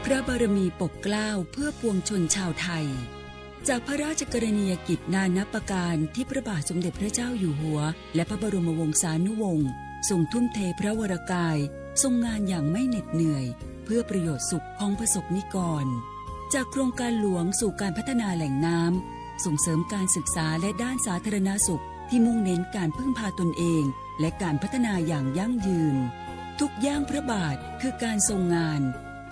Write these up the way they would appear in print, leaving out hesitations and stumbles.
พระบารมีปกเกล้าเพื่อปวงชนชาวไทยจากพระราชกรณียกิจนานับประการที่พระบาทสมเด็จพระเจ้าอยู่หัวและพระบรมวงศานุวงศ์ทรงทุ่มเทพระวรกายทรงงานอย่างไม่เหน็ดเหนื่อยเพื่อประโยชน์สุขของประสบนิกรจากโครงการหลวงสู่การพัฒนาแหล่งน้ำส่งเสริมการศึกษาและด้านสาธารณสุขที่มุ่งเน้นการพึ่งพาตนเองและการพัฒนาอย่างยั่งยืนทุกย่างพระบาทคือการทรงงาน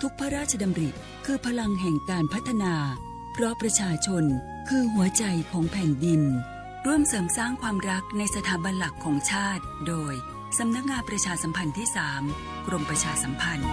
ทุกพระราชดำริคือพลังแห่งการพัฒนาเพราะประชาชนคือหัวใจของแผ่นดินร่วมเสริมสร้างความรักในสถาบันหลักของชาติโดยสำนักงานประชาสัมพันธ์ที่ 3 กรมประชาสัมพันธ์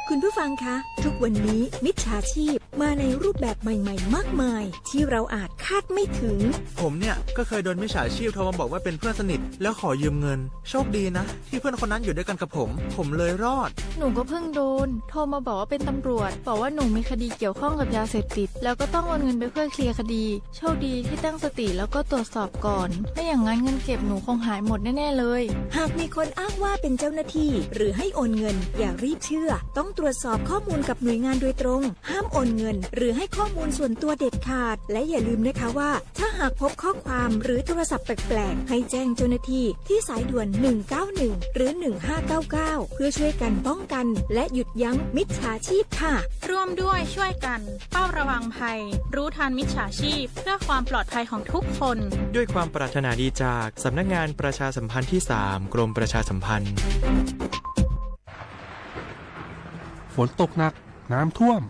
คุณผู้ฟังคะทุกวันนี้มิจฉาชีพมาในรูปแบบใหม่ๆมากมายที่เราอาจคาดไม่ถึงผมเนี่ยก็เคยโดนมิจฉาชีพโทรมาบอกว่าเป็นเพื่อนสนิทแล้วขอยืมเงินโชคดีนะที่เพื่อนคนนั้นอยู่ด้วยกันกับผมเลยรอดหนูก็เพิ่งโดนโทรมาบอกว่าเป็นตำรวจบอกว่าหนูมีคดีเกี่ยวข้องกับยาเสพติดแล้วก็ต้องโอนเงินไปเพื่อเคลียร์คดีโชคดีที่ตั้งสติแล้วก็ตรวจสอบก่อนไม่อย่างนั้นเงินเก็บหนูคงหายหมดแน่ๆเลยหากมีคนอ้างว่าเป็นเจ้าหน้าที่หรือให้โอนเงินอย่ารีบเชื่อต้องตรวจสอบข้อมูลกับหน่วยงานโดยตรงห้ามโอนเงินหรือให้ข้อมูลส่วนตัวเด็ดขาดและอย่าลืมนะคะว่าถ้าหากพบข้อความหรือโทรศัพท์แปลกๆให้แจ้งเจ้าหน้าที่ที่สายด่วน191หรือ1599เพื่อช่วยกันป้องกันและหยุดยั้งมิจฉาชีพค่ะร่วมด้วยช่วยกันเฝ้าระวังภัยรู้ทันมิจฉาชีพเพื่อความปลอดภัยของทุกคนด้วยความปรารถนาดีจากสำนักงานประชาสัมพันธ์ที่ 3 กรมประชาสัมพันธ์ฝนตกหนักน้ำท่วม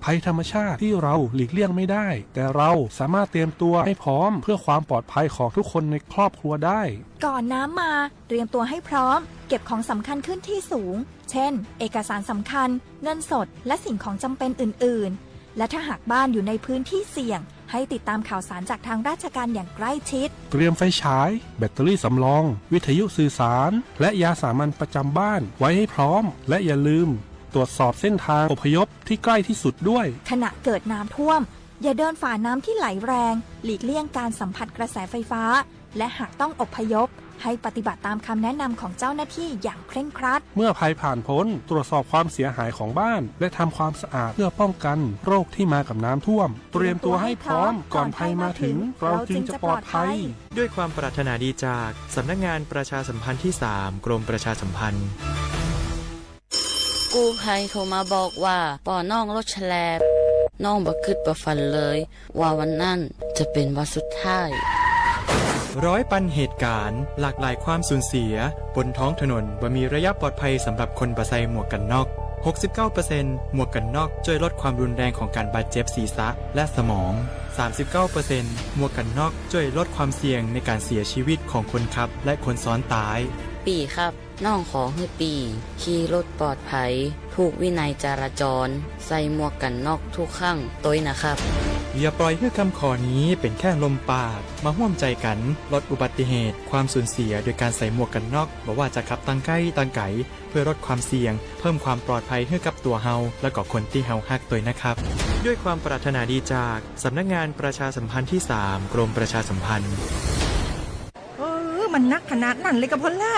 ภัยธรรมชาติที่เราหลีกเลี่ยงไม่ได้แต่เราสามารถเตรียมตัวให้พร้อมเพื่อความปลอดภัยของทุกคนในครอบครัวได้ก่อนน้ำมาเตรียมตัวให้พร้อมเก็บของสำคัญขึ้นที่สูงเช่นเอกสารสำคัญเงินสดและสิ่งของจำเป็นอื่นๆและถ้าหากบ้านอยู่ในพื้นที่เสี่ยงให้ติดตามข่าวสารจากทางราชการอย่างใกล้ชิดเตรียมไฟฉายแบตเตอรี่สำรองวิทยุสื่อสารและยาสามัญประจำบ้านไว้ให้พร้อมและอย่าลืมตรวจสอบเส้นทางอพยพที่ใกล้ที่สุดด้วยขณะเกิดน้ำท่วมอย่าเดินฝ่าน้ำที่ไหลแรงหลีกเลี่ยงการสัมผัสกระแสไฟฟ้าและหากต้องอพยพให้ปฏิบัติตามคำแนะนำของเจ้าหน้าที่อย่างเคร่งครัดเมื่อภัยผ่านพ้นตรวจสอบความเสียหายของบ้านและทำความสะอาดเพื่อป้องกันโรคที่มากับน้ำท่วมเตรียมตัวให้พร้อมก่อนภัยมาถึงเราจึงจะปลอดภัยด้วยความปรารถนาดีจากสำนักงานประชาสัมพันธ์ที่ 3 กรมประชาสัมพันธ์กู้ภัยโทรมาบอกว่าป่อน้องรถแฉลบน้องบ่คิดบ่ฝันเลยว่าวันนั้นจะเป็นวันสุดท้ายร้อยปันเหตุการณ์หลากหลายความสูญเสียบนท้องถนนบ่มีระยะปลอดภัยสำหรับคนบ่ใส่หมวกกันน็อก 69% หมวกกันน็อกช่วยลดความรุนแรงของการบาดเจ็บศีรษะและสมอง 39% หมวกกันน็อกช่วยลดความเสี่ยงในการเสียชีวิตของคนขับและคนซ้อนท้ายปีครับน้องขอให้ปีขี่รถปลอดภัยถูกวินัยจราจรใส่หมวกกันน็อกทุกครั้งต้วยนะครับอย่าปล่อยให้คำขอนี้เป็นแค่ลมปากมาร่วมใจกันลดอุบัติเหตุความสูญเสียโดยการใส่หมวกกันน็อกบอกว่าจะขับตั้งใกล้ตั้งไกลเพื่อลดความเสี่ยงเพิ่มความปลอดภัยให้กับตัวเฮาและก็คนที่เฮาฮักต้วยนะครับด้วยความปรารถนาดีจากสำนักงานประชาสัมพันธ์ที่ 3 กรมประชาสัมพันธ์มันนักขนาดนั้นเลยกับพ่อล่ะ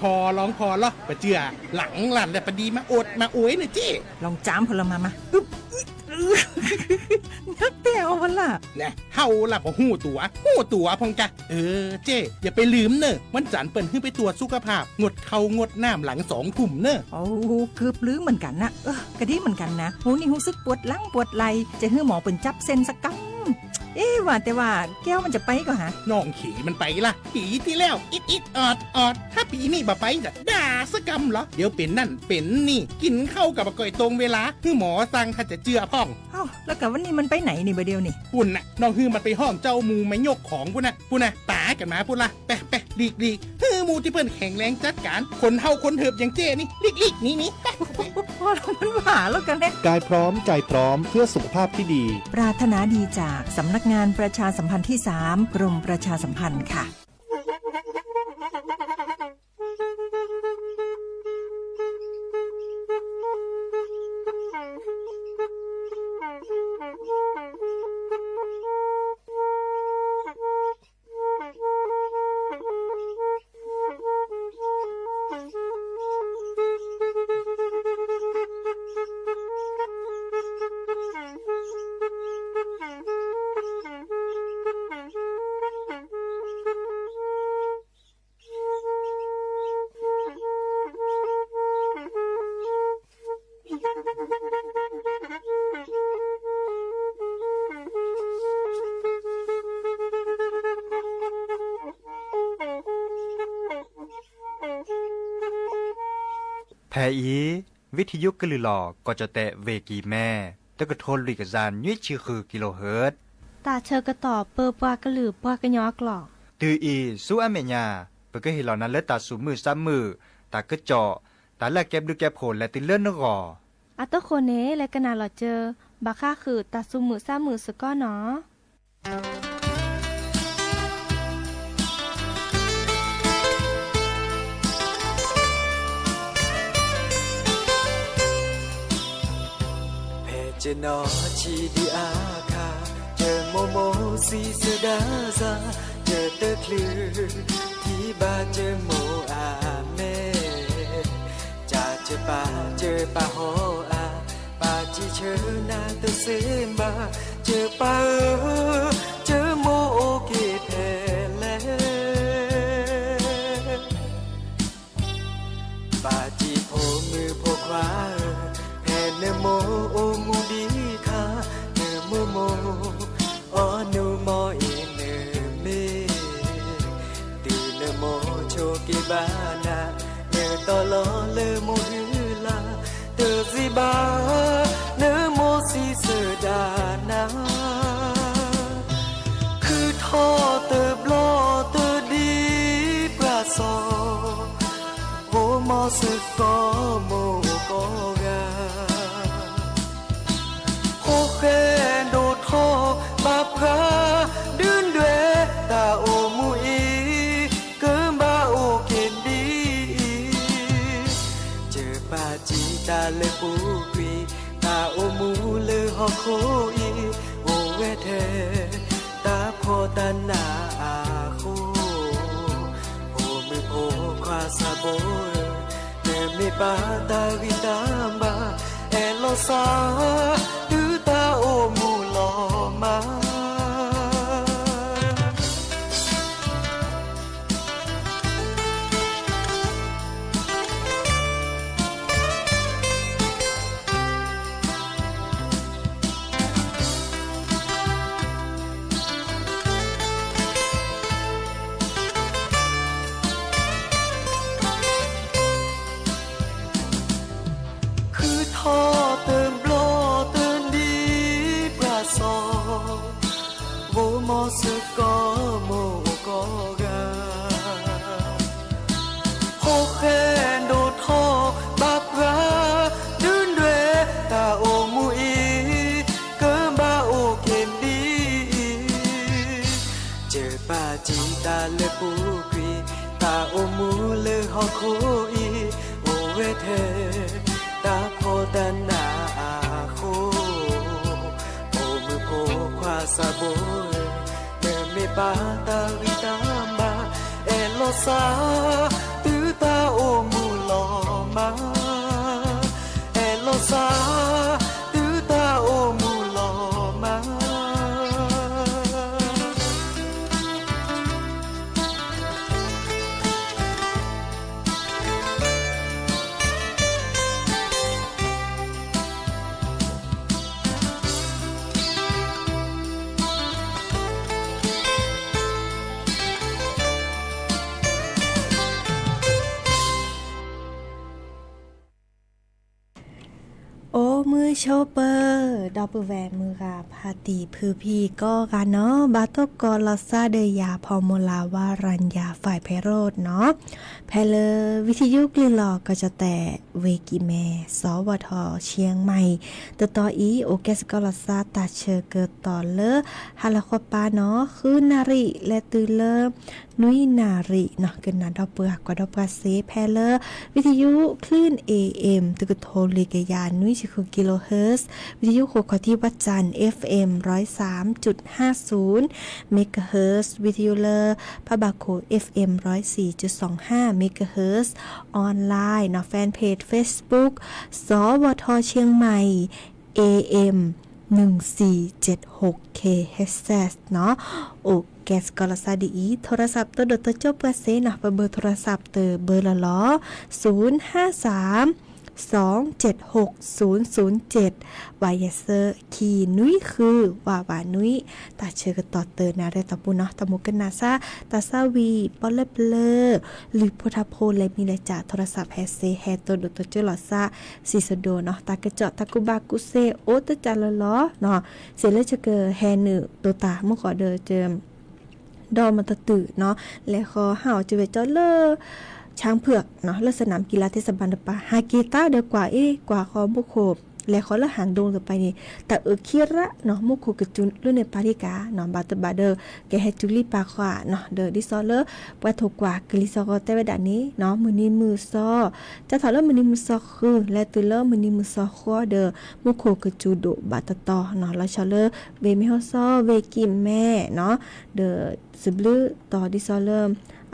พอลองพอเหรอปะเจือหลังหลันแต่ปะดีมาอดมาโอยหน่อยเจ้ลองจ้ามพลมานักแต่เอาวันละเนี่ยเฮาหลับหูตัวพองจ้ะเจ้อย่าไปลืมเนอะวันจันทร์เปิ่นขึ้นไปตรวจสุขภาพงดเขางดน้ำหลัง2 ทุ่มเนอะโอ้เกือบลืมเหมือนกันนะกระดิ่งเหมือนกันนะหูนี่หูซึกปวดหลังปวดไหล่จะให้หมอเปิ่นจับเส้นสักกังว่าแต่ว่าแก้วมันจะไปก็ฮะน้องขี่มันไปล่ะปีที่แล้วอิดออดถ้าปีนี้บ่ไปจะด่าสกำเหรอเดี๋ยวเป็นนั่นเป็นนี่กินเข้ากับก่อยตรงเวลาคือหมอสั่งถ้าจะเจือพ่องแล้วกับวันนี้มันไปไหนนี่บ่เดียวนี่ปุ่นน่ะน้องฮือมันไปห้องเจ้ามูไม่ยกของปุ่นน่ะตากันมาปุ่นละไปลีกฮือมูที่เพิ่นแข็งแรงจัดการคนเฮาคนเถิบอย่างเจ้นี่ลีกนี่พอมันหาแล้วกันแน่กายพร้อมใจพร้อมเพื่อสุขภาพที่ดีปรารถนาดีจากสำนักงานประชาสัมพันธ์ที่ 3 กรมประชาสัมพันธ์ค่ะ แทอีวิทยุกะลือหลอก็จะแตะเวกีแม่ตะกะโทนลิกซานยุ้ยชื่อคือกิโลเฮิรตซ์ตาเชอกระต่อเปอปากระหลือปากระยอกหลอกตืออีสู้อเมญาเปก็เห็นเหล่านั้นและตาสูมือซ้ำมือตากระเจาะตาแลกแก็บดูแก็บโผล่และติเลื่อนนกออัตโคเนและกนาหลอเจอบาค่าคือตาซุมือซ้ำมือสก้อเนาะเจนอชีดีอาคาเจอโมโมซีเสดาซาเจอเตอคลือที่บาเจอโมอาเมจะเจอปาโฮอาปาจีเชอนาเตเซมบาเจอปาเจอโมโอเกเพเลปาจีโพมือโพควาเนโมโอมูดีคาเนโมโมออนูโมอิเนเมตือเนโมโชกิบานาเนตอลอเลโมฮืลาเตอซิบาเนโมซีเสดานาคือท่อเตอบลอเตอดีปราซอโอมอสกอโมกอกาแค่โดดท่อบาพระดื้นด้วยตาโอมูอีเกิมบาโอเกนดีเจอปาจีตาเลปูกวีตาโอมูเลฮอโคอีโอเวเทตาโคตานาอาโคโอมือโอควาซาโบเนมิปาตาวิตามบาเอโลซาตาโอมูลอมาคือท่อเติมโลโวมอสกอโมกอกาโฮแคนโดทอบาปราดื้นด้วยตาโอมูอีเกิมบาโอเกนดีเจอปาจีตาเลปูกรีตาโอมูเลฮอโคอีโอเวเทตาโพตานาอาโคควาซาโบเนเมปาตาวิตามบาเอโลซาตือตาโอมูลอมาเอโลซาตือตาโอมูลอมาโอ้มือโชเปอร์ดอปเปอร์แวร์มือกาพาตีพือพีก็กันเนาะบาโตกอลอซาเดยาพอมลาวารัญญาฝ่ายไพโรดเนาะแพลวิทยุกลีหลอก็จะแต่เวกิแมสวทเชียงใหม่ต่ออีโอเกสกอลอซาตาเชเกิดต่อเลฮาลาควปาเนาะคือนาริและตือเลนุยนาริเนาะกันนาดอปเปอร์กว่าดอปเปอร์เซแพลวิทยุคลื่น AM ตึกโทลิกยานนุยคือกิโลเฮิรตซ์วิทยุโคคที่วัดจันทร์ FM 103.50 เมกะเฮิรตซ์วิทยุเลอพะบาโค FM 104.25 เมกะเฮิรตซ์ออนไลน์เนาะแฟนเพจ Facebook สวทเชียงใหม่ AM 1476 kHz เนาะโอแกสกอลซาดีโทรศัพท์ตัวดตัวจบกระเซเนาะเบอร์โทรศัพท์เบอร์ละล้อ053 วายเซอร์คีนุ้ยคือวานุ้ยตาเชื่อกันต่อเติร์นาได้ตะปูเนาะตะมุกันนาซาตาซาวีปอลเลหรือพุทธโพและมีเลจ่าโทรศัพท์แฮเซแฮตัวดูตัวเจอหลอซาซิสโดเนาะตากระเจาะตากุบากุเซโอตะจาละล้อเนาะเสร็จแล้วจะเกิดแฮนึตัวตาเมื่อขอเดอเจิมดอมันตะตื่เนาะและขอห่าวจะไปเจ้าเลอช้างเผือกเนาะเลือสนามกีฬาเทศบาลป่าฮากีต้าเดกว่ากว่าคอมุโคบและขอละหางดงต่อไปนี่แต่คีระเนาะมุโคกจุนรุ่นในปาริกาเนาะบาตบาเดอแกให้จุลีปาขวาเนาะเดอดิซอเลอปะถูกกว่ากลิซอก็แต่เวลานี้เนาะมือนี้มือซอจะถอดแล้วมือนี้มือซอคือและตุเลอมือนี้มือซอขอเดอมุโคกจูโดบาตตอเนาะแล้วชอเลอเวมิฮอซอเวกิมแม่เนาะเดอซึบลือต่อดิซอเลอ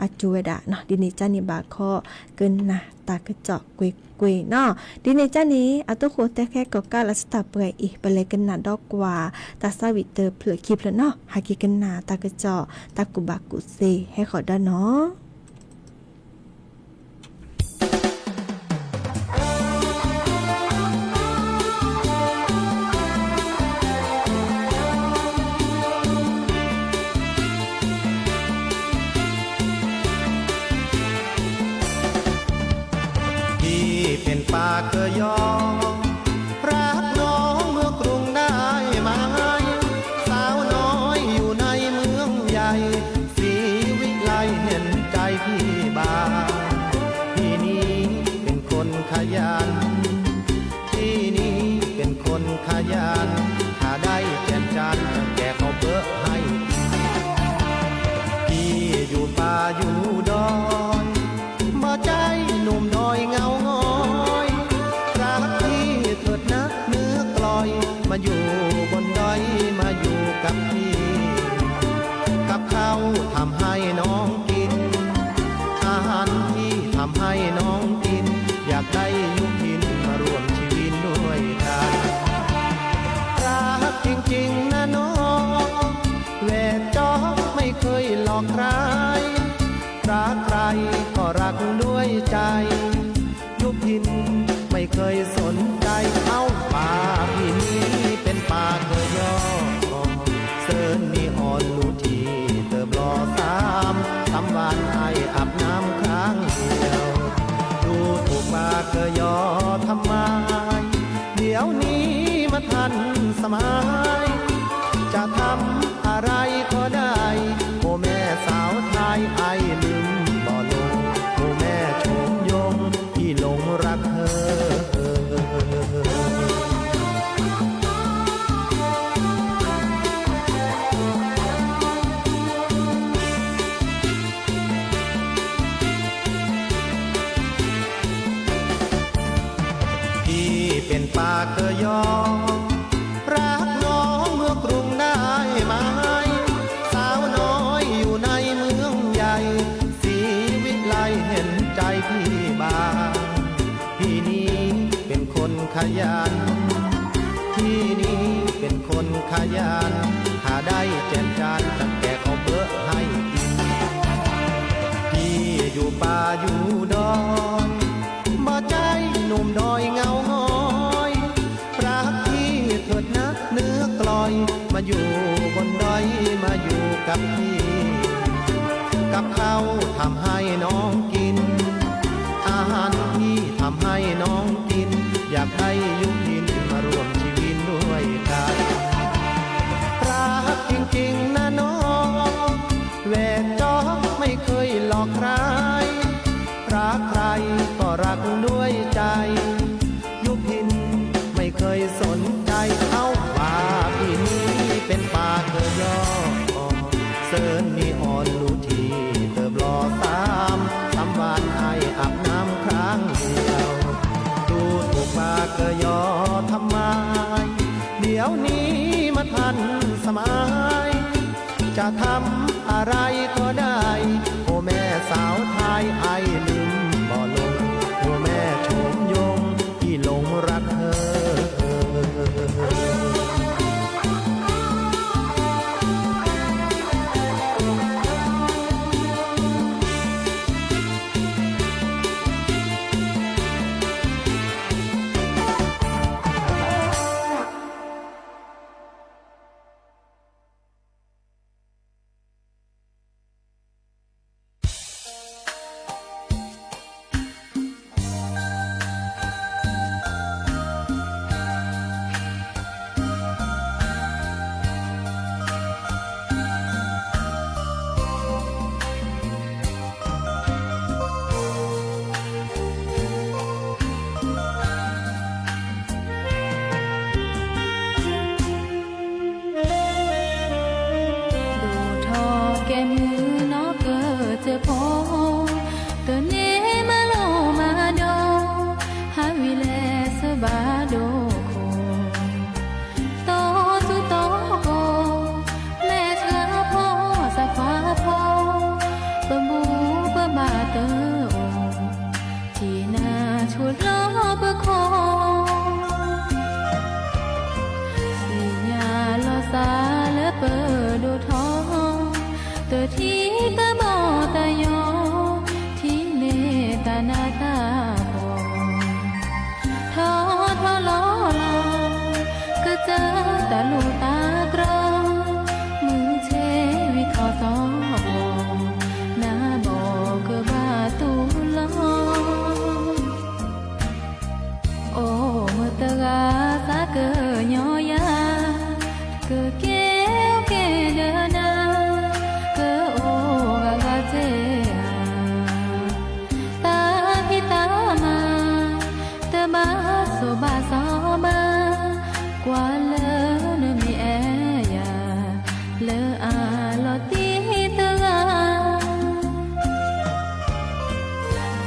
อาจูเวดาเนาะดินิจานิบาคอเกินนะตากระเจาะกวยเนาะดินิจานี้อัตโคแต่แค่ก็กาลัสตาเปื่อยอีกไปเลยกันนะดอกกว่าตาซาวิเตอร์เผื่อคลิปแล้วเนาะหากิกันนะตากระเจาะตากุบากุเซให้ขอได้เนาะปากเกยอรักน้องเมื่อกรุงได้ไหมสาวน้อยอยู่ในเมืองใหญ่ศรีวิไลเห็นใจพี่บ้างที่นี่เป็นคนขยันที่นี่เป็นคนขยันถ้าได้แจกจานแกเขาเบอะให้พี่อยู่ป่าอยู่ดอยบ่ใจหนุ่มดอยเงามาอยู่บนดอยมาอยู่กับพี่กับข้าวทำให้น้องกินอาหารที่ทำให้น้องกินอยากได้ยุพินมาร่วมชีวิตด้วยกันรักจริงๆนะน้องแหวกจอไม่เคยหลอกใครรักใครก็รักด้วยใจยุพินไม่เคยสนใจเอาป่าพี่นี้เป็นป่าเกยอเซินนี่อ่อนลูทีเติบรอสามวันไออาบน้ำครั้งเดียวดูถูกป่าเกยอทำไมเดี๋ยวนี้มาทันสมัยจะทำอะไรก็ได้โอ้แม่สาวไทยไอลืมบ่ลงโอ้แม่ชมยงที่หลงรักเธอเป็นปากเกยอรักน้องเมื่อกรุงได้ไหมสาวน้อยอยู่ในเมืองใหญ่ศรีวิไลเห็นใจพี่บ้างที่นี่เป็นคนขยันที่นี่เป็นคนขยันหาได้แจกจานตั้งแต่เขาเบอะให้กินพี่อยู่ป่าอยู่ดอยบ่ใจหนุ่มดอยเงาเนื้อกลอยมาอยู่บนดอยมาอยู่กับพี่กับข้าวทำให้น้องกินอาหารที่ทำให้น้องกินอยากให้ยุพินมาร่วมชีวิตด้วยกันรักจริงๆนะน้องแหวกจอไม่เคยหลอกใครรักใครก็รักด้วยใจยุพินไม่เคยสนใจเอาป่าพี่นี้เป็นป่าเกยอเซินนี่อ่อนลูทีเติบรอสามวันไออาบน้ำครั้งเดียวดูถูกป่าเกยอทำไมเดี๋ยวนี้มาทันสมัยจะทำอะไรก็ได้โอ้แม่สาวไทยไอลืมบ่ลงโอ้แม่ชมยงที่หลงรักเธอ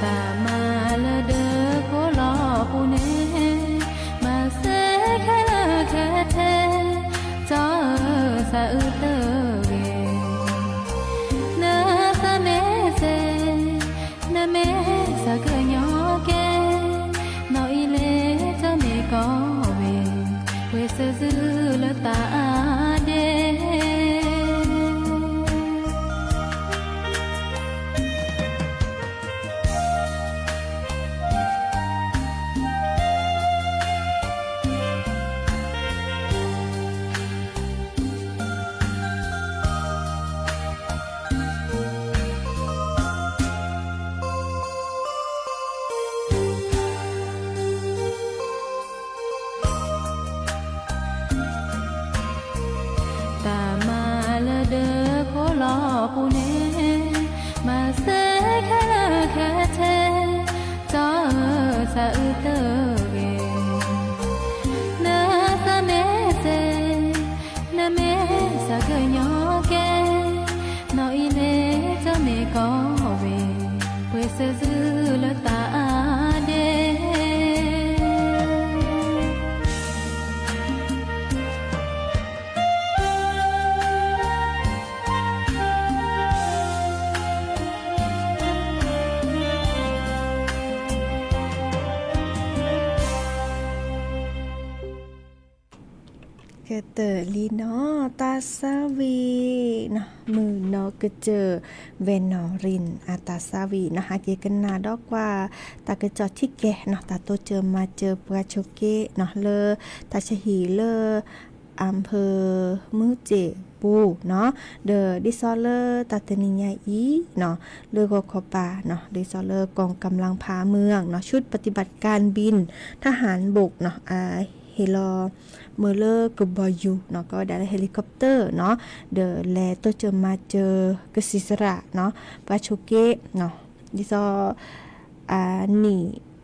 ตามาละเดอโคลอปูเนมาเซแค่ละแค่เทจอสะอึเตเวเนสะเมเซนเมสะเกญอเกนออีเลจะเมก็เวเวเซซือละตาเดปูเนมาเซแค่ละแค่เทจอสะอึเตเวเนสะเมเซนเมสะเกญอเกนออีเลจะเมก็เวเวเซซือละตาเดเกเตอลีเนาะตาซาวีเนาะมือเนาะก็เจอเวนอรินอาตาซาวีนะคะเกกันนาดอกว่าตากระจอดที่แกเนาะตาโตเจอมาเจอปราโชเกเนาะเลอตาชหีเลออำเภอมือเจปูเนาะเดอดิซอเลอร์ตัตนิยาอีเนาะเลอกอคอปาเนาะดิซอเลอร์กองกำลังพาเมืองเนาะชุดปฏิบัติการบินทหารบกเนาะเฮลอเมเลอร์กับบอยูเนาะก็ได้เฮลิคอปเตอร์เนาะเดอแลตัวเจอมาเจอกสิสระเนาะปาโชเกะเนาะดิซอนี่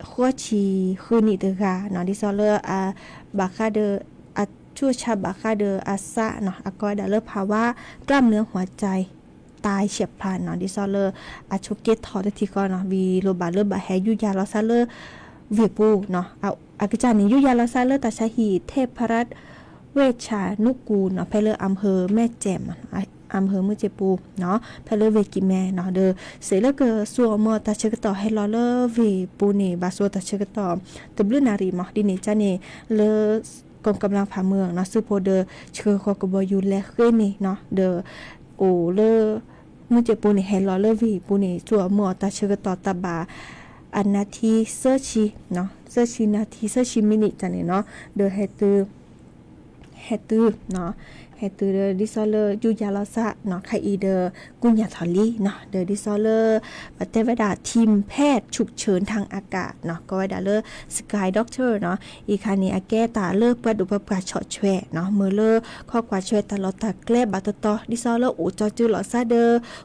ขัวชีคือนี่เดกาเนาะดิซอเลอร์บาคาเดอชั่วชาบาคาเดออาซะเนาะก็ได้เลิกภาวะกล้ามเนื้อหัวใจตายเฉียบพลันเนาะดิซอเลอร์อาโชเกะถอดทีก่อนเนาะวีโลบาเลอร์บาแฮยุยาลอซาเลอร์เวปูเนาะเอาอากิจานิยุยาลาซาเลอร์ตาชาฮีเทพรัตน์เวชานุกูลเนาะไปเลออำเภอแม่แจ่มอำเภอมือเจปูเนาะไปเลอเวกิแมเนาะเดอเสเลเกสัวมอตาเชกต่อให้ลอเลอเวปูเนบาสัวตาเชกต่อตบลืนารีมอดิเนจาเนเลกองกำลังผ่าเมืองเนาะซูโพเดอเชอคอกบยูและเคเนเนาะเดอโอเลมือเจปูเนให้ลอเลอเวปูเนสัวมอตาเชกต่อตาบาอันนาทีเซอร์ชีเนาะเซอร์ชีนาทีเซอร์ชีมินิจันเนาะเดอเฮตูเนาะเฮตูเดอดิซอเลอร์ยูยาลาซะเนาะไคอีเดอกุญญาทอลีเนาะเดอดิซอเลอร์ปฏิบัติทีมแพทย์ฉุกเฉินทางอากาศเนาะก็ว่าดาเลอร์สกายด็อกเตอร์เนาะอีคานีอาแกตาเลอร์ปัดอุปกาช็อตแชวเนาะมือเลอร์ข้อกว่าช่วยตลอดตาแกลบบัตตอดิซอเลอร์โอจอจือหลอซาเดอ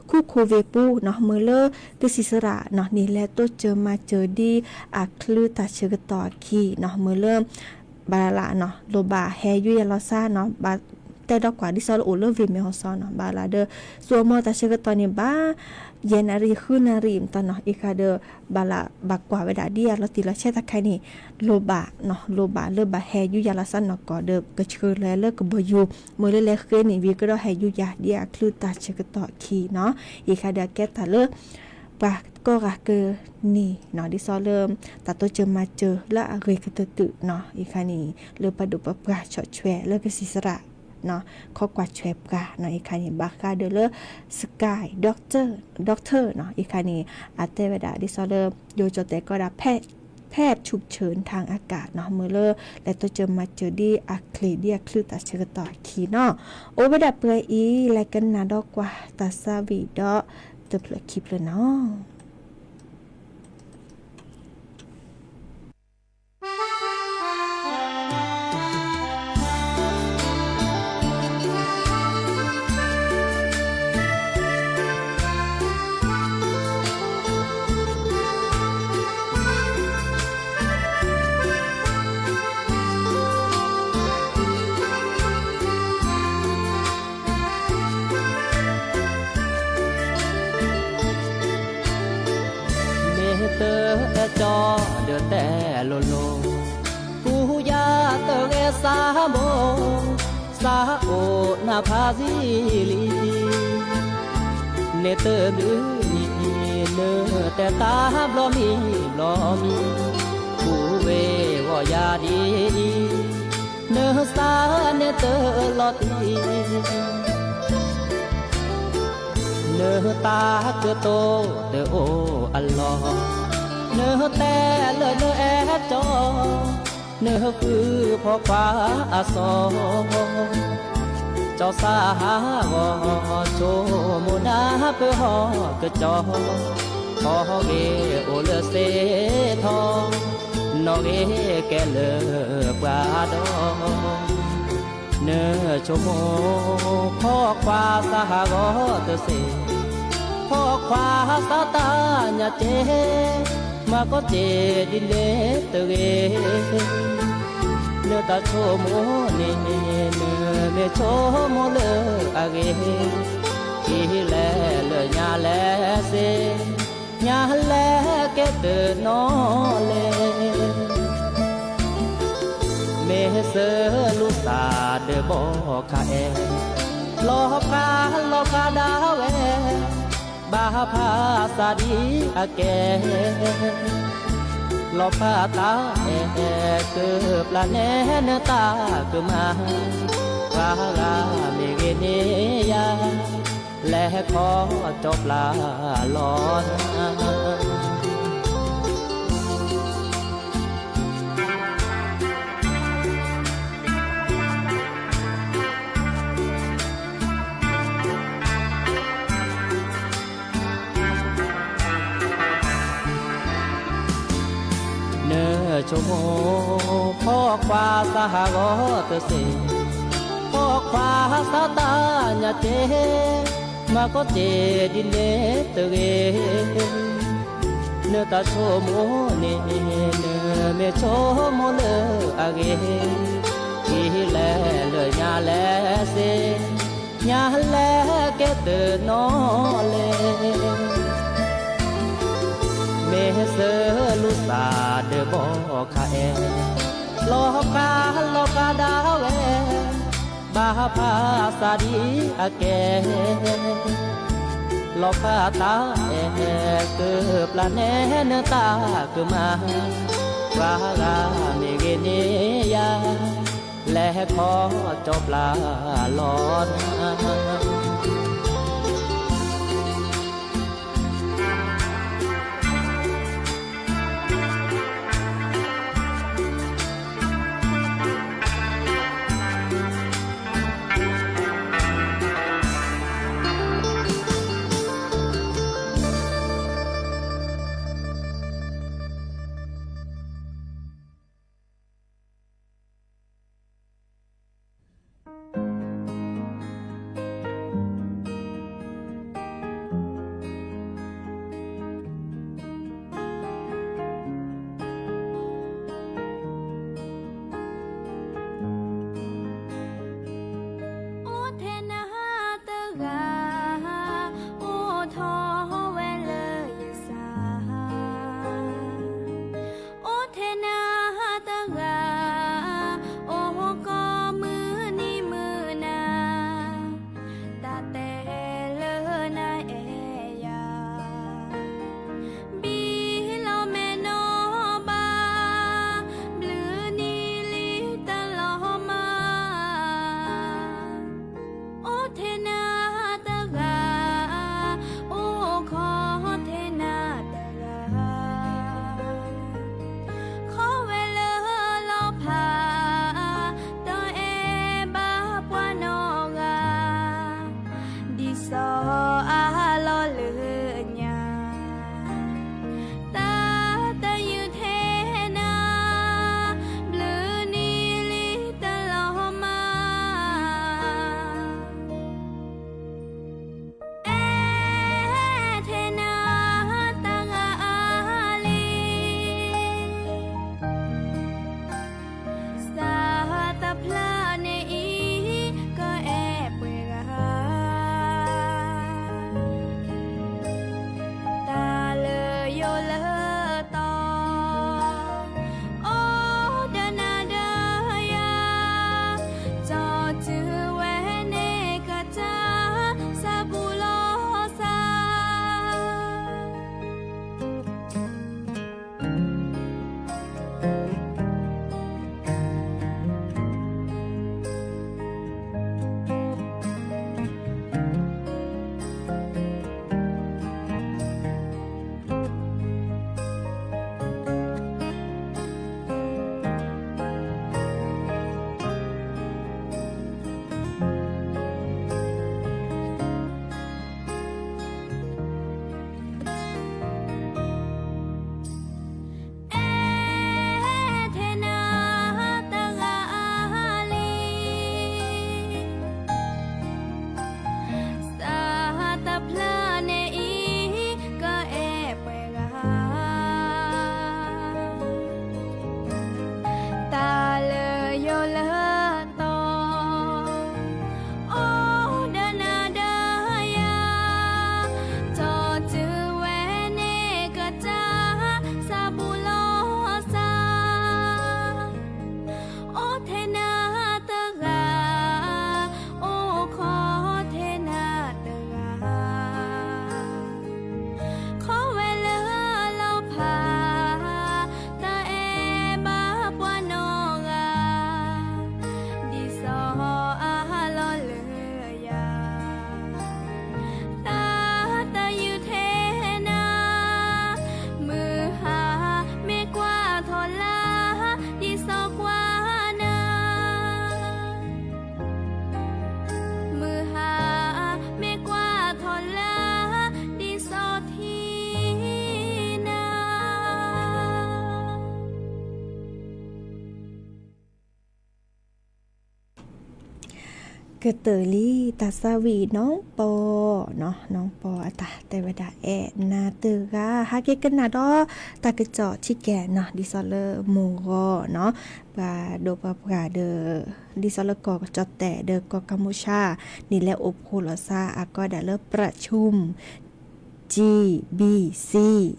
คู่โคเวปูเนาะมือเลอร์กสิสระเนาะนี่แลตัวเจอมาเจอดีอาคลือตาเชกต่อคีเนาะมือเลอบาละเนาะโลบาแฮยุยาลอซาเนาะบาแต่ดอกกว่าดิซอลโอเลอร์วิเมฮอซอนเนาะบาลาเดอสัวมอตาเชกตอนี่บาเยนารีคือนารีมตอนเนาะอีคาเดอบาลาบักกว่าเวดาเดียลติละเชตะไคนี่โลบาเนาะโลบาเลอบาแฮยุยาลาซันเนาะก็เดกะเชอแลเลกะบอยู่มื้อเลเคนี่วีก็ดอแฮยุยาเดียคลือตาเชกตอคีเนาะอีคาเดแกตาเลปาก็กะเกนี่เนาะดิซอเริ่มตาโตเจอมาเจอละเรกะตะตึเนาะอีคานี่เลปะดุปะปะชอแชวเลกะสิสระเนาะข้อกว่าแชวกะเนาะอีคานี่บาคาเดเลสกายด็อกเตอร์เนาะอีคานี่อาเตเวดาดิซอเริ่มโยโจเตก็ดาแพทย์ฉุกเฉินทางอากาศเนาะมือเลอและตัวเจอมาเจอดีอะคลีเดียคลือตาเชกต่อคีเนาะโอเวดาเปรอีและกันนาดอกกว่าตาซาวีดอตะเพลคลิปเลยเนาะ ตอจอเดือแต่โลโลกูยาเตเกสาโมสาโอนาพาซิลีเนเตอดือนีเนแต่ตาบลอมีกูเววอยาดีเนสาเนเตอลอตีเนตาเกโตเดโออัลลอเนแต่เลเนแอจอเนคือพ่อฟ้าอาซอเจ้าสาวโชโมนาเปหอกจอพอเกโอเลเสทอนอเกแกเลปาดอเนโชโมพ่อฟ้าสหกอเตเสพ่อควาสาตาญาเจมาก็เจดินเลเตเกเนตาโชโมเนเนเมโชโมเลอาเกทีแลเลญาแลเซญาแลเกเตนอเลเมเสลุตาเดบอคาเอลอกาดาเวบาพาสาดีอาเกลอพาตาเเกือบละแนเนตาเกือมาวากาเมเกเนยาและขอจบลาลอนเนโชโมพ่อควาสหกอเตเสพ่อควาสาตาญาเจมาก็เจดินเลเตเกเนตาโชโมเนเนเมโชโมเลอาเกทีแลเลญาแลเซญาแลเกเตนอเลเมเสลุสาเดบอคาเอลอกาดาเวบาพาสาดีอาเกลอกาตาเกือบละแนเนตาเกือมาวากาเมเกเนยาและขอจบลาลอน กระเตอรี่ตาสวีน้องปอเนาะน้องปอตาแต่เวดาแอนาเตอกาฮาเกกันนาดอตากระจอชิแกเนาะดิซอเลอร์โมโกเนาะปาโดปาปาเดอดิซอเลอร์กอจอแต่เดอกอกัมพูชานี่แหละอบโคลซาอาก็ได้เลิกประชุมGBC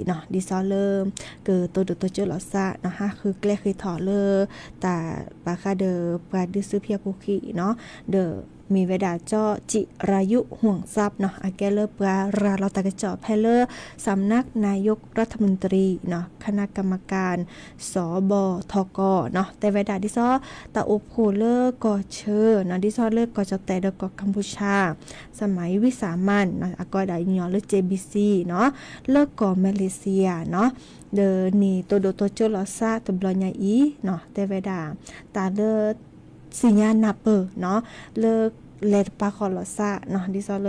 เนาะดิซอเลอร์เกิดตัวเจอลอซาเนาะฮะคือแกลคือถอเลอแต่ปาคาเดอปาดิซื้อเพียปุกิเนาะเดอมีเวดาเจาะจิรายุห่วงทรัพย์เนาะอาแกเลอปราราเราตากระเจาะแพเลอสำนักนายกรัฐมนตรีเนาะคณะกรรมการสบทกเนาะแต่เวดาดิซอตาอบโคเลอร์กอเชอเนาะดิซอเลอร์กอจะแต่เดกอกัมพูชาสมัยวิสามันเนาะอาก็ได้ยอเลอ JBC เนาะเลิกกอมาเลเซียเนาะเดนี่ตัวโจลอซาตบลอญาอีเนาะแต่เวดาตาเลอสิญานาเปเนาะเลิกเลดปาคอลอซาเนาะดิซอเล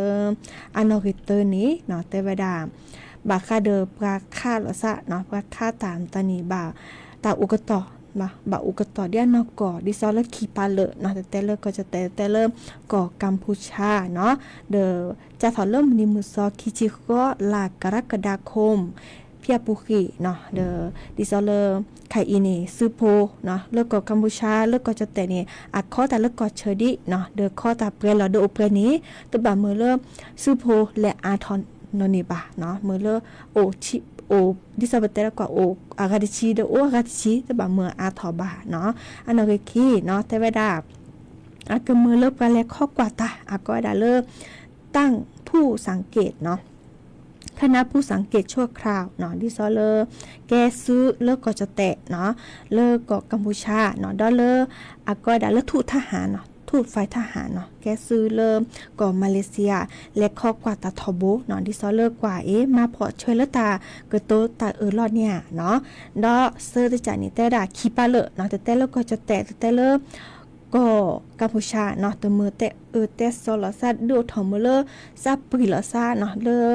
อานอริเตอร์นี้เนาะแต่เวดาบาคาเดอปาคาลอซาเนาะปาคาตามตานีบาตาอุกตอบาอุกตอเดียนอกอดิซอเลคีปาเลเนาะแต่เลก็จะแต่เริ่มก่อกัมพูชาเนาะเดอจะถอเริ่มนิมุซอคิจิโกลากรกฎาคมเพียปุกิเนาะเดอดิซอเลไคอีนี่ซูโพเนาะเลิกก็กัมพูชาเลิกก็จะแต่นี่อักข้อแต่เลิกก็เชอดิเนาะเดอข้อตาเปรเราเดอเปรนี้ตบะมือเลิกซูโพและอาทอนนนิบะเนาะมือเลิกโอชิโอดิซาเบเตแล้วก็โออากาดิชิเดอโออากาดิชิตบะมืออาทอบะเนาะอันนอเกคีเนาะแต่เวดาอากมือเลิกกันแล้วข้อกว่าตาอาก็ได้เลิกตั้งผู้สังเกตเนาะคณะผู้สังเกตชั่วคราวเนาะดิซอเลอร์แกซื้อเลิกก็จะแตะเนาะเลิกก็กัมพูชาเนาะดอลเลอร์อาก็ได้เลิกทูตทหารเนาะทูตฝ่ายทหารเนาะแกซื้อเริ่มก็มาเลเซียและข้อกว่าตาทอโบเนาะดิซอเลอร์กว่ามาพอช่วยเลตาเกิดโตตารอดเนี่ยเนาะดอเซอร์ตจานี่แต่ดาคีปาเลเนาะแต่เลิกก็จะแตะแต่เลิกก็กัมพูชาเนาะตัวมือแต่แต่ซอลซาดูทอมเลอร์ซาปริลซาเนาะเลอ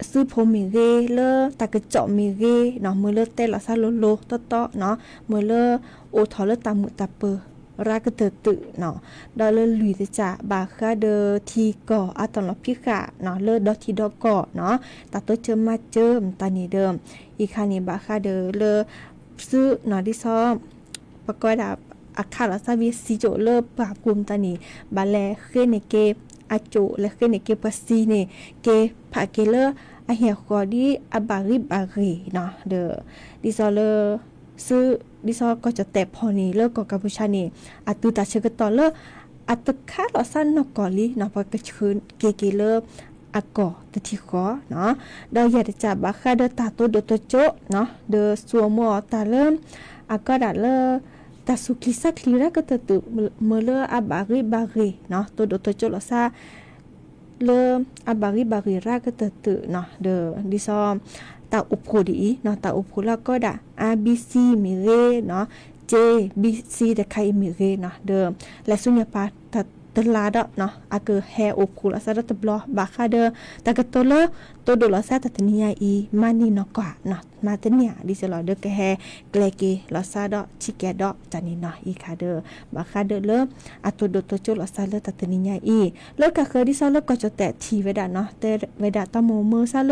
ซื้อโพมิเรเลอตากระเจาะมิเรเนาะมือเลอเตลซาโลโลตอเนาะมือเลอโอทอเลตามุตาเปรากระเตตึเนาะดอเลลุยจะบาคาเดทีก่ออะตอนลพิกะเนาะเลดอทีดอก่อเนาะตาโตเจอมาเจิมตานีเดิมอีคานีบาคาเดเลซื้อเนาะดิซอปกอดาอาคาลาซาวิซิโจเลปราบกุมตานีบาแลเคเนเกอาโจและเคเนเกปัสซีเนเกพาเกเลอาเฮียคอดีอาบาริบารีเนาะเดอดิซอเลซื้อดิซอก็จะแตะพอนี้เลิกก็กัมพูชานี่อาตุตาเชกตอเลอัตคาลอซันนกอลีเนาะปะกะชืนเกเลอากอตะทิขอเนาะดอยาดจับบาคาเดตาโตโดโตโจเนาะเดอซัวมอตาเริ่มอาก็ดาเลตาสุคลิซักลีระก็ตะตุเมเลอาบาริบารีเนาะโตโดโตโจลอซาเลอาบาริบารีระก็ตะตุเนาะเดอดิซอตาอุปโภดีเนาะตาอุปโภแล้วก็ดา ABC มิเรเนาะ JBC แต่ใครมิเรเนาะเดิมและสุญญาปาตลาดเนาะอาเกแฮอุปโภละซาตบลอบาคาเดตากะโตเลโตโดลอซาตะเนียอีมานี่เนาะกว่าเนาะมาตะเนียดิซลอเดกะแฮเกลเกลอซาดอชิแกดอจานี่เนาะอีคาเดบาคาเดเลอะโตโดโตโจลอซาเลตะเนียอีเลกะเคดิซอเลก็จะแตะทีเวดาเนาะแต่เวดาตะโมมือซาเล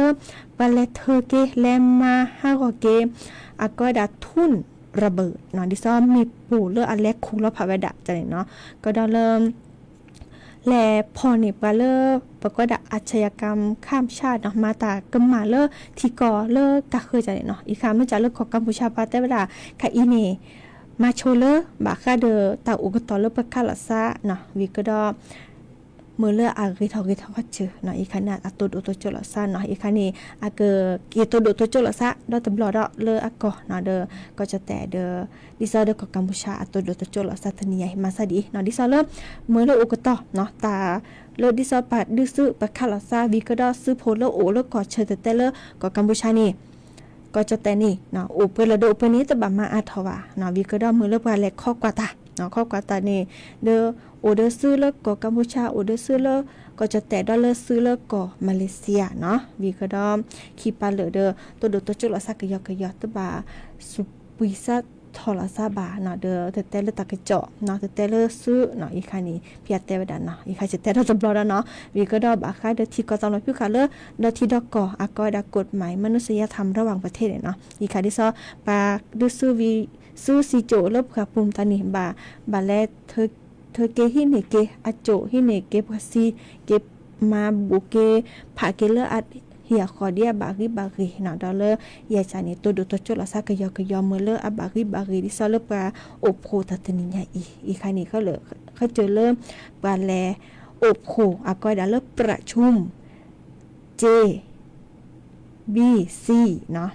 บาเลเทเกเลมาฮากอเกอาก็ดาทุนระเบิดเนาะดิซอมีปูเลออันแรกคุแล้วพาเวดาจานี่เนาะก็ดอเริ่มและพอนี่ปาเลอปก็ดอาชญากรรมข้ามชาติเนาะมาตากึมมาเลอที่ก่อเลอกะเคยจะเนาะอีกครั้งมันจะเลิกของกัมพูชาปาแต่เวลาค่ะอีนี่มาโชเลบาคาเดตาอุกตอเลปะคาลาซาเนาะวิกดอเมื่อเลออาริทอเจอเนาะอีกขนาดอตุดโตโจลซาเนาะอีกคันนี้อาเกเกโตโดโตโจลซาดอตบลอดเลออากอเนาะเดก็จะแต่เดดิซอเดของกัมพูชาอตุดโตโจลซาตะนียมาซาดีเนาะดิซอเลเมื่อเลออุกตอเนาะตาเลดิซอปัดดื้อซื้อปะคาลาซาวิกดอซื้อโพเลโอเลกอเชแต่เลก็กัมพูชานี่ก็จะแต่นี่เนาะอุปเลโดอุปนี้ตะบะมาอาทวาเนาะวิกดอเมื่อเลปาเลข้อกว่าตาเนาะข้อกว่าตานี่เดโอเดอร์ซื้อแล้วก็กัมพูชาโอเดอร์ซื้อแล้วก็จะแต่ดอลลาร์ซื้อแล้วก็มาเลเซียเนาะวีก็ดอมคีปาเลเดอตัวโดตัวจุลสักยอกตบาสุปิซา โทรศัพท์บาเนาะเด้อแต่เลือตากระเจาะเนาะแต่เลือซื้อเนาะอีกค่ะนี่เพียแต่ว่าเนาะอีกค่ะจะแต่เราจำรอแล้วเนาะวีก็ดอบาค่ะเด้อที่ก็จำรอพี่ค่ะเด้อที่ดอกกออากอยดกฎหมายมนุษยธรรมระหว่างประเทศเนาะอีกค่ะที่ซอปาดูซื้อวีสู้ซีโจลบค่ะปุ่มตานี่บาแลเธอเกหิเนเกอโจหิเนเกภาษีเกมาบุเกผาเกเลออัดเหียขอเดียบาริเนาะดอเลยาจานี่ตัวดูตัวโจละซากยอมือเลออับบาริดิซอเลปาอบโคตัตนิญาอีคันนี้เขาเลยเขาเจอเริ่มบาแลอบโคอากอยดาเลประชุม J B C เนาะ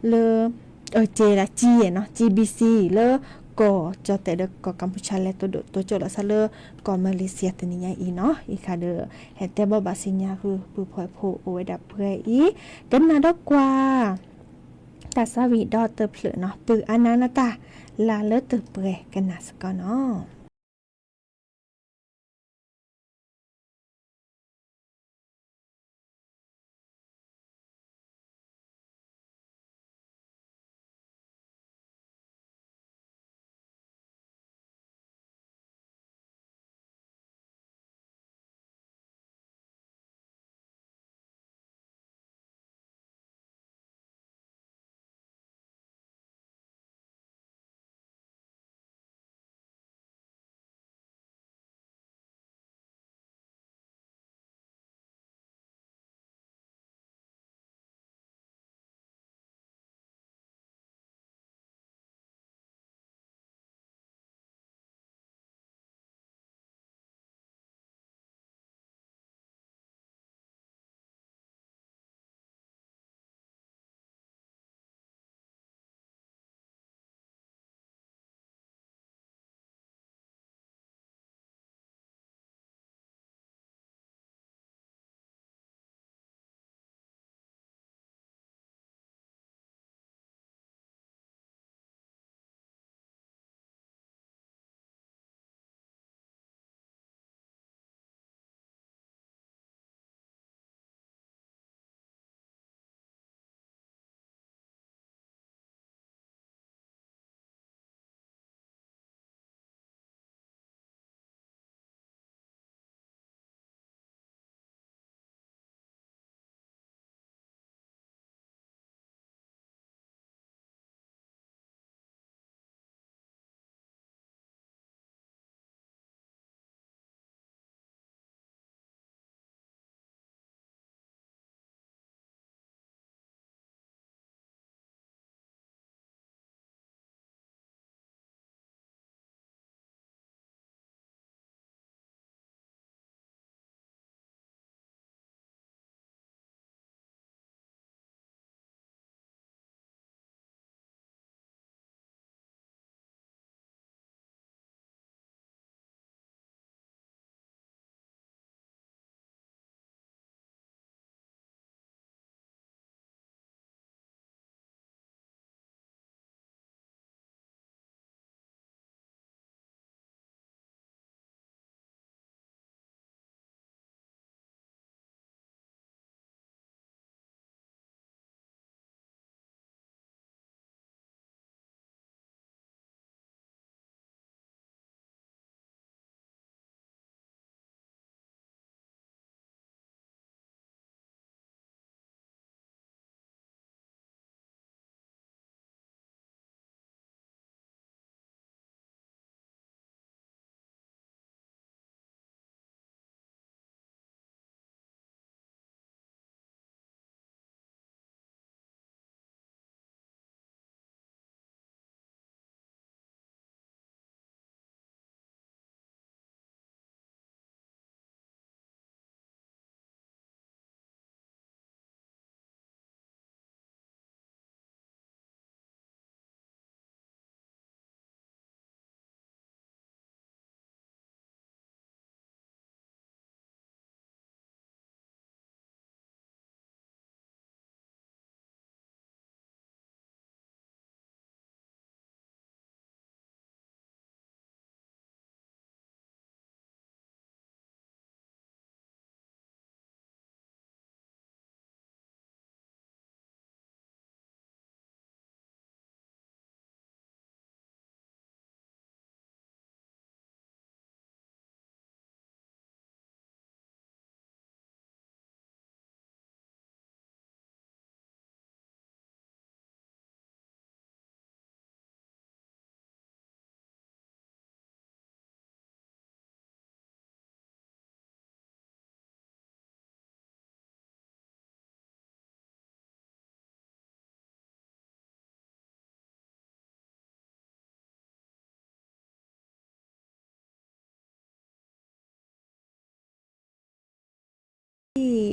เลJ ละ G เนาะ GBC เลก็จอแต่เด็กก็กัมพูชาและตัวโจละซะเลก็มาเลเซียตัวนี้อีเนาะอีค่ะเด้อเห็นแต่บ่บาสิญญาคือปือพอยโพโอไว้ดับเพื่ออีกันนาดอกกว่าตาสวีดอเตอร์เพลเนาะปืออันนั้นนะตาลาเลเตอร์เปื่อยกันนาสกอเนาะ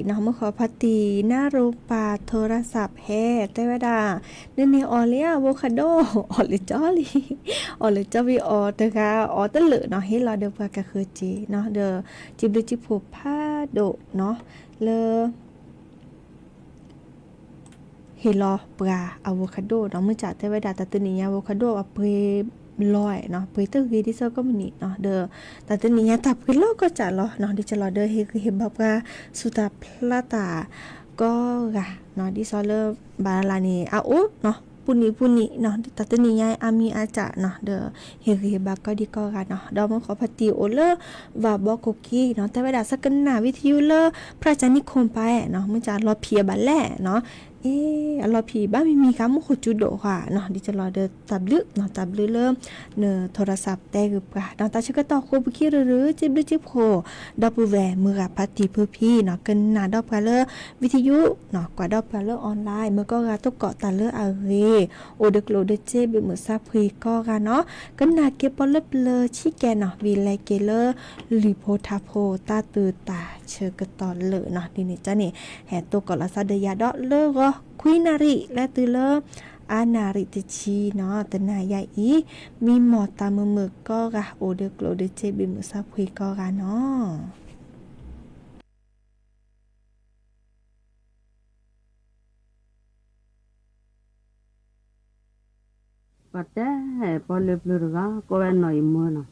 น้องมาขอพัตีหน้ารูปาโทรศัพท์แฮแต่ว่าดาเนเนออเลียอะโวคาโดออเลจอลีออเลจอวีออตะกาออตะเหลเนาะเฮลาเดปากะคือจีเนาะเดจิบดูจิโพพาโดเนาะเลเฮลอปลาอะโวคาโดเนาะมื้อจ่าแต่ว่าดาตะตะนี่อะโวคาโดอะเปลอยเนาะเปเตอร์วีดิเซอร์ก็มันนี่เนาะเดตะตะนี่อะตับคือโลก็จะลอเนาะดิจะลอเดเฮคือเฮบับกาสุตาพลาตาก็กะเนาะดิซอเลบาลานีอาโอเนาะปุนิเนาะตะตะนี่ยายอามีอาจะเนาะเดเฮคือเฮบักก็ดีก็กะเนาะดอมขอพัติโอเลว่าบอกโกกี้เนาะแต่ว่าดาสักกันหน้าวิทยุเลพระจันนิคมไปเนาะมื้อจ่ารอเพียบัดแลเนาะรอผีบ้ามีคำมุขจุดโดค่ะเนาะดิจะรอเดตับลึกเนาะตับลึกเริ่มเนโทรศัพท์แต่กึบกะเนาะตาชกต่อโคบุคีหรือจิบลึกจิบโคดอปแวมือกับพัติเพื่อพี่เนาะกันหน้าดอกกะเลวิทยุเนาะกว่าดอกกะเลออนไลน์เมื่อก็กะตกเกาะตาเลอาเรโอเดกโลเดเจเบมือซาพรีก็กะเนาะกันหน้าเก็บปอลเลชิแกเนาะวีไลเกเลลิโพทาโพตาตือตาเชกตอนเลเนาะดินี่จ้ะนี่แห่ตัวกอลาซาเดยาดอเลก็คุยนาริและตือเลอานาริตชีเนาะตนายาอีมีหมอตามือก็กะโอเดกโลเดเจบิมือซาพุยก็กะเนาะปัดแต่พอเล็บลูกก็เป็นหน่อยมือนะ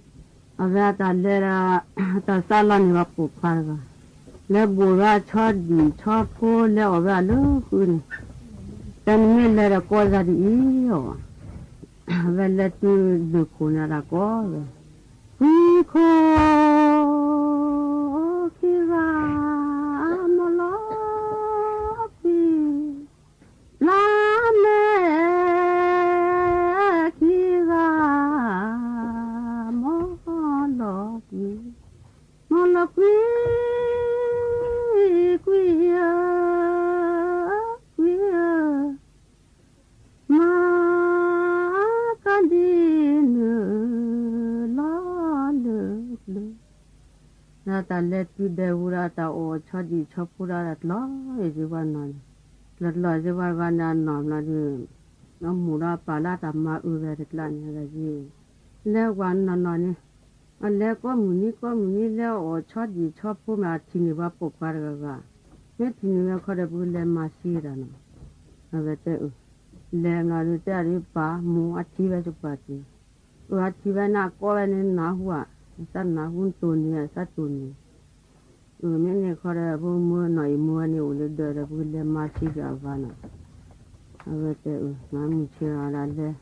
เอาไว้ตาเลระตาซาลานี่ว่าปลูกพาร์กแล้วบัวชอบดีชอบพูดแล้วเอาไว้ลูกคุณแต่ไม่เลระก็จะดีอ่ะเวลาที่ดูคุณอะไรก็วิโคคิราโมโลปีลาเมตาเล็ดที่เดวูราตาโอชอดีชอบพูดอะไรล้อจีวันนั้นล้อจีวันนั้นนอมละจีน้ำมูราปลาตามาอุเวริกลานอะไรจีแล้ววันนั้นนี่อันแล้วก็มุนี่แล้วโอชอดีชอบพูดมาทีนี้ว่าปกปาร์กะเนี่ยทีนี้ว่าเขาได้พูดเล่มาซีระนะอะไรเต้เล่มาดูเต้รีป้ามูอาชีวะจุปาจีอาชีวะน่าก็เป็นน่าหัวสันน่าหุ่นตัวนี้สัตว์ตัวนี้แม่เนี่ยเขาได้พูดมัวหน่อยมัวนี่อุลเดอร์พูดเล่มาซีกับวานะอะไรเต้น้ำมีเชื่ออะไรเลย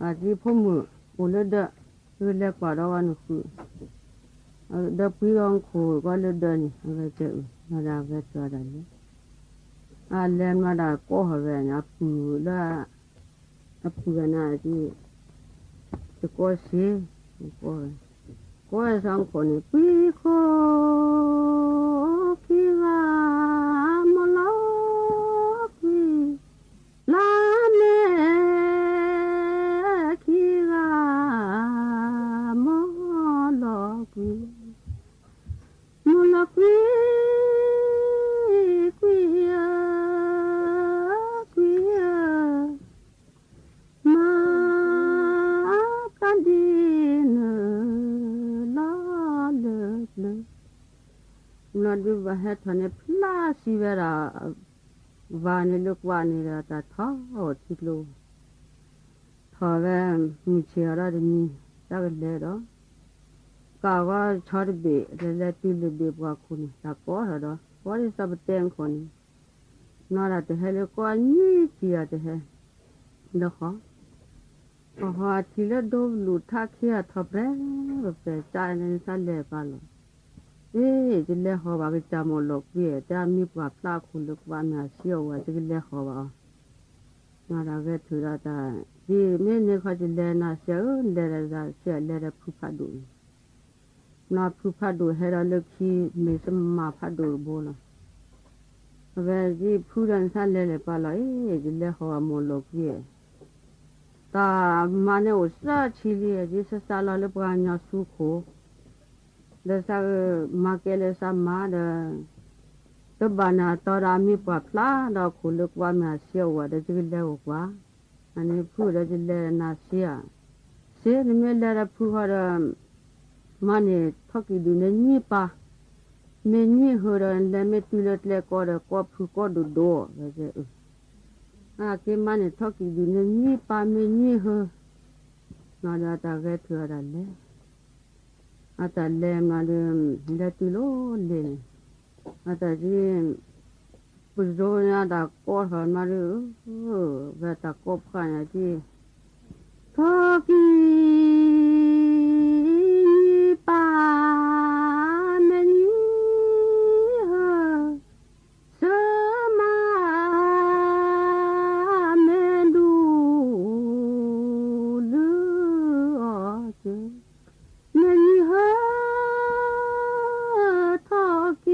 อาจีพูดมัวอุลเดอร์พูดเล่กว่าเราวันคือเด็กพี่องคูก็เลยเดินอะไรเต้มาได้เวทอะไรเลยเล่นมาได้ก็หาเวน่ะปูละปูกันนะจีจะก็เสียก็สองคนนี่พี่ก็คิดว่าโมโลปีลาเมคิดว่าโมโลปีโมโลปีนอนดูว่าเหตุเนี่ยพลาสิเวลาวานิลูกวานิราตาท้อทิโลท้อแวมมีเชียร์ได้มีจักเลยดอกาว่าชอดเบะเรติลเบะว่าคุณตาก็เหรอว่าที่สับเต็งคนนอนแต่ให้เล็กว่านี่เชียร์แต่ให้เนาะพอทีละดูลุท่าเขียทับแร่แบบใจในสั่นเลยปาลจะเลี้ยหัวบากจามอลกเบี้ยจะมีปลาปลาคุณลูกบ้านมาเชี่ยวว่าจะเลี้ยหัวบากน่ารักเวทุระตาที่แม่เนี่ยเขาจะเลี้ยน่าเชี่ยวเลี้ยระเชี่ยวเลี้ยผู้พัดดูน่าผู้พัดดูให้เราเลือกที่มีสมาพัดดูโบล่ะเวลาที่ผู้ดันสั่นเลี้ยปลาละจะเลี้ยหัวมอลกเบี้ยตามาเนี่ยอุตส่าห์ชิลีที่สสารเราเลี้ยปลาเนื้อสุโขเดซ่ามาเกลซ่ามาเด ตบานาตอรามีปะพลาดอกขุลึกว่ามาเสียวว่าได้จะเล่วกว่าอันนี้พูดได้จะเล่นาเสียเสียนี่ไม่เล่พูดว่ามันเนี่ยทักดูเนี่ยนี่ปะเมนี่เหรอแล้วไม่ตุลเล่ก็ได้ก็พูดก็ดูดูก็จะเกมันเนี่ยทักดูเนี่ยนี่ปะเมนี่เหรอน่าจะตาเกตตัวได้เลยแต่เล่มาเดิมเล่ตุโลเลยแต่ที่ปุโรนาตาก็หันมาเรื่อเวตาก็ผ่านที่ทักปาเมนี่เหรอสมาเมดูลือเจเมนี่เหรอทัก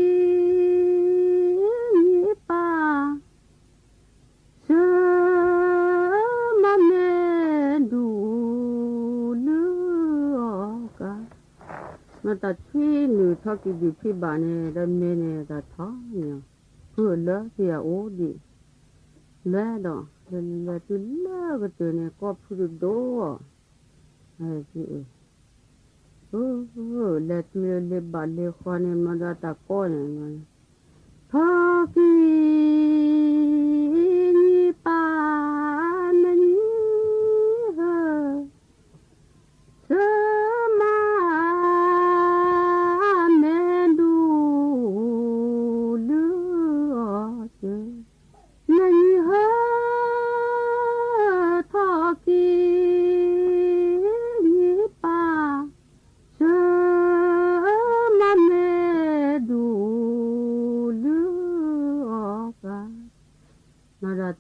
มาตัดที่หนูทักกิจที่บ้านเนี่ยดันเมเนี่ยตัดท้อเนี่ยเพื่อเลิกเสียโอ้ดิเลิกดอกเลิกตัวเลิกก็ตัวเนี่ยก็พูดโดไอ้ที่เลิกตัวเลิกบ้านเลิกคนเนี่ยมันจะตะโกนเนี่ยมันทักกิจป้ามันเหรอ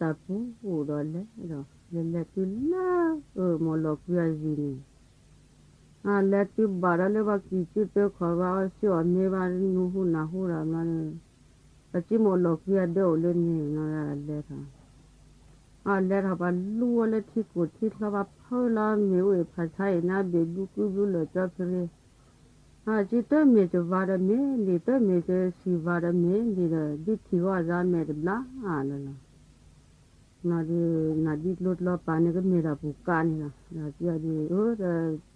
ตาปูดอลเลยดอกเล็กตุลามอลอกวิอาจีนี่เล็กตุบาร์เลยว่ากิจเตอขอว่าเสียเมวานูหูนาหูรามันปัจจิมอลอกวิอาเดอเลยนี่น่าเล็กเล็กครับลัวเลยที่กุดที่เราว่าเพื่อเราเมื่อภาษาอินาเบบุกุบุลจับเลยจิตเมจวาระเมลิตเมจสีวาระเมลิละดิที่ว่าจะเมดบลาอะไรล่ะนาดีลดล้อปานี่ก็มีระบุการนี่นะนาดี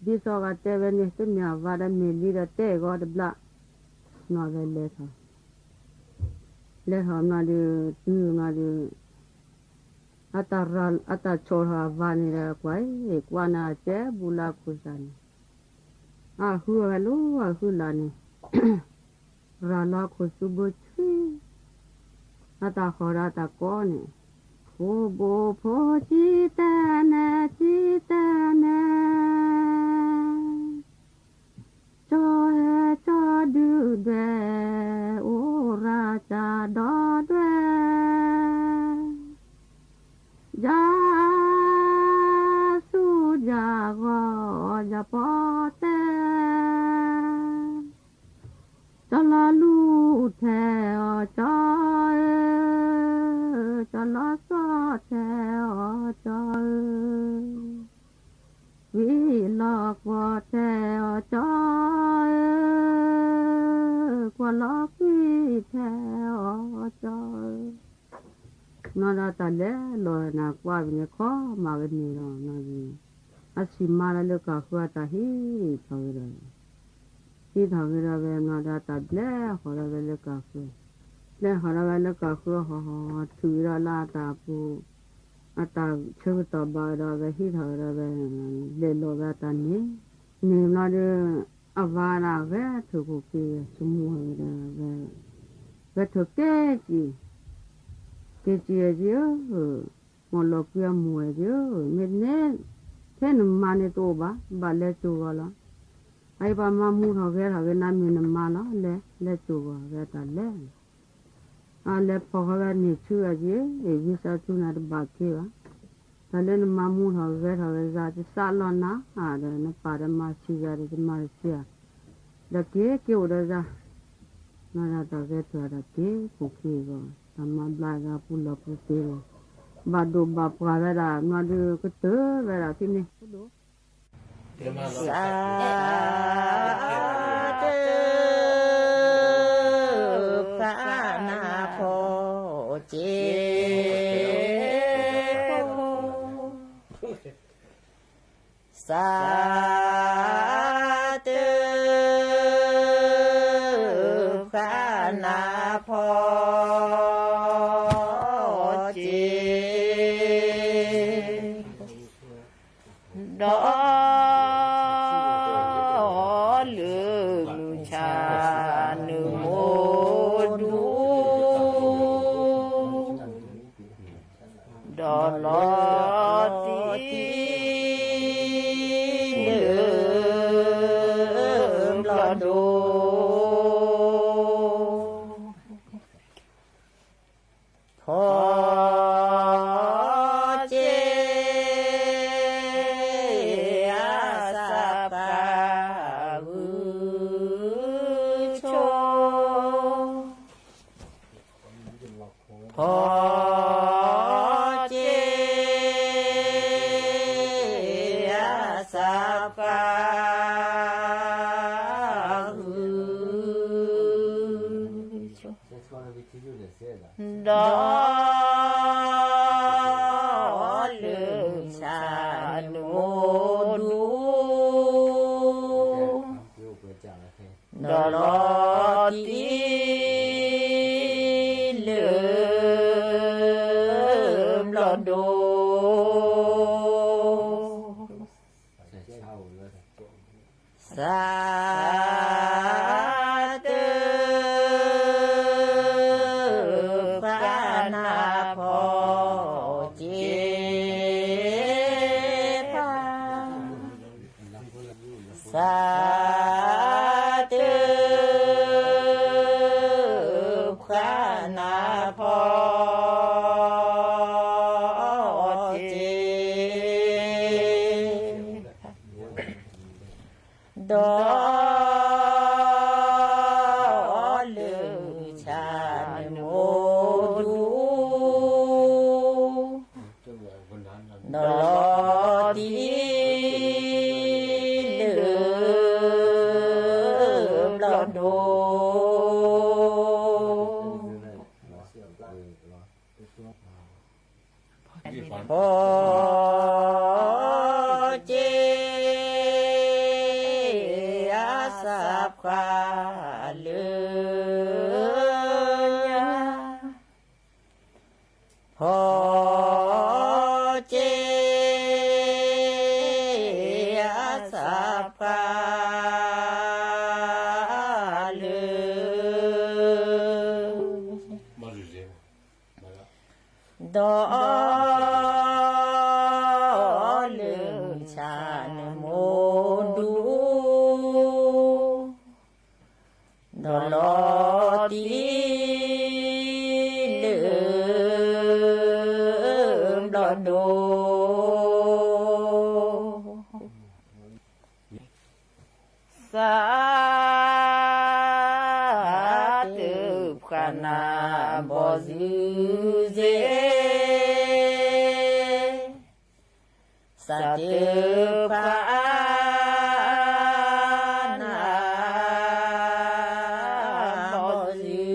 ดีสอกเตเวนี่ตัวเมียวาระเมลีระเตก็ดบลานาเวเลค่ะเลยหอมนาดีตื่นนาดีอัตโชหาวานี่ระควายกวานาเจบุลาคุสันหัวลูหัวลานี่ราลาคุสุบุชีอัตขอราตะก้อนี่โอ้โบโพจิตานะจอดูเดโอราจาดอเดยาสุยากอยาปอเตจลาลูเทอจอยจลาซอเทอจอยวิลอกว่าเทอจอยกว่าลอกวิเทอจอยนาดาตาเลลอยนักว่าวินข้อมาวินีรอนาดีอาศิมาลเลกาขวาตาฮีทาวเรที่ทาวเรเวนาดาตาเลขอราเวเลกาขวเลขอราเวเลกาขวทุยราลาตาปูอาตาเชื่อตบาราเวฮีทาวเรเวเลโลเวตานีนิมนาเดอวาราเวทุกุกีสมุหเรเวทุเกจีเกจีเจีมอลอกยามวยเจีเมเนเทนมาเนโตบาบาเลจูวาลาไอ้บามามูทาเวราเวนามินมาลาเลจูวาเวตาเลเลพอเวนิชูอาเจีเอวิสาตุนาดบาเกวาตาเลนมามูทาเวราเวซาติซาลนาเดนปาดมาชิจาริมาเซียดะเกเกโอดะซานาราตาเวตวาเกปุเกโกทำมาบลากาปุลปุเตบาดูบาปราเวรามาดูก็เตอเวราที่นี่สาธุสานา เจสาธุพระนาพอเจดอลืมชานุโมดูดอลอตีลืมลอดูพอเจอาสาปาวุโชพอเจอาสาปาวุโชดอลืมชานุโมดูดอลอตีลืมลอดูสาธุพระนาพอเจพาสาธุพระนาพอเจดอลือชาโมดูดอตีลืมลอดูพอเจอาสาพาเลือยพอเจอาสาพาเลือดอลืมชาโมดูดอลอตีลืมลอดูสาธุพระนาบอซูเจสาธุพระนาบอซู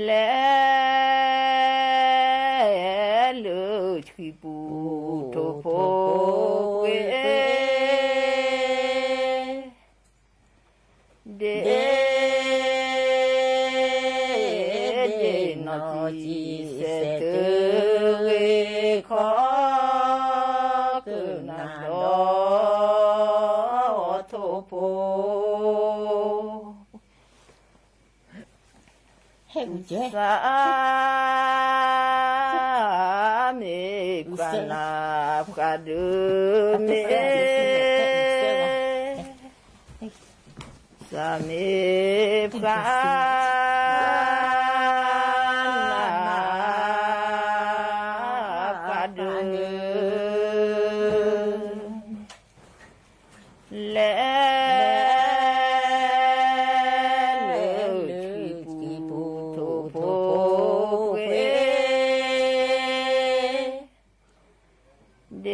และลือชีปูโทโพเวเดนอจีเสตุเวขอคืนนาดอโทโพเห็นเจ้าเมกาลาพระดุเมสามีพระพระดุและปูโทโพเวเด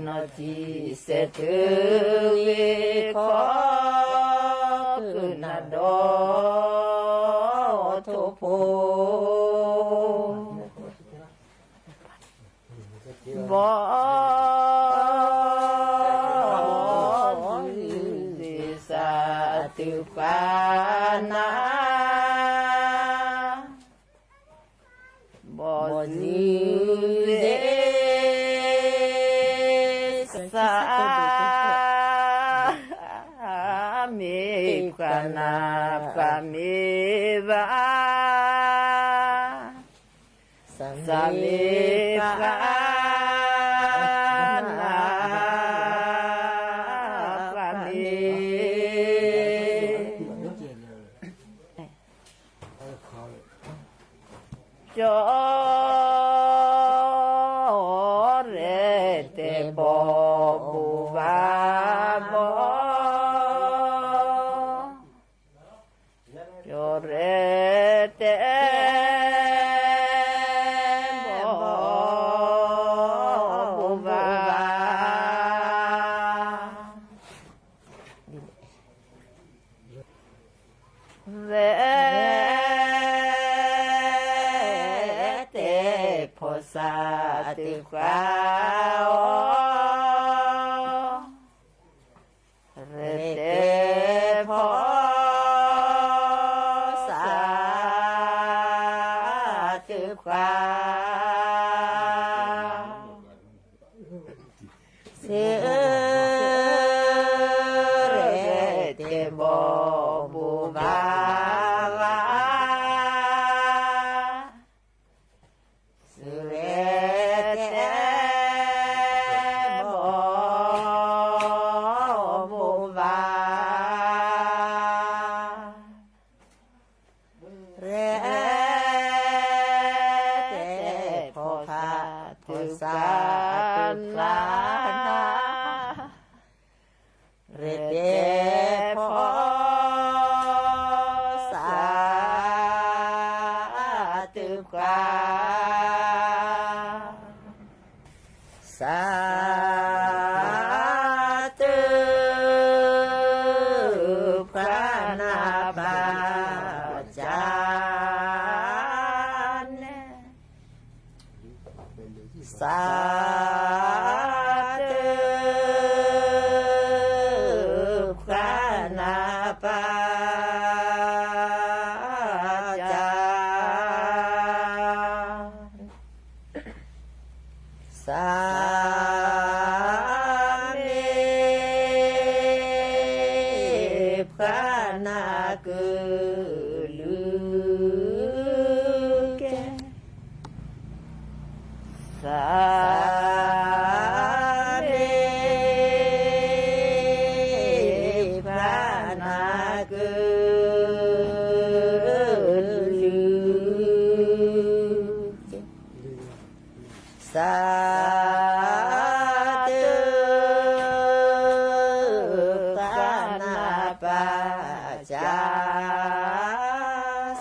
นอจีเสตุเวขอ โทโพบอสิสาตุปานาบอสิเดสาเมกานาปะเมวาสาเมปานาปะเมจอเรเตบอบูวาบอจอเรเตบอบูวาเรเตโพสาติกาเรเตโพสาติกาเสเรเตโบบูบาสุเรเตโบบูบาเรเตโพธาตุสาลานาเรเตโพสาตุกาสาธุพระนาบาจารย์สาธุพระนาบาจารย์สามีพระนากุลุเกสามีพระนากุลุเกสาธุพระนาปาจา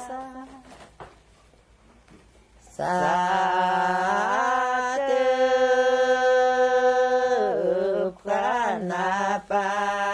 สาสาธุพระนาปา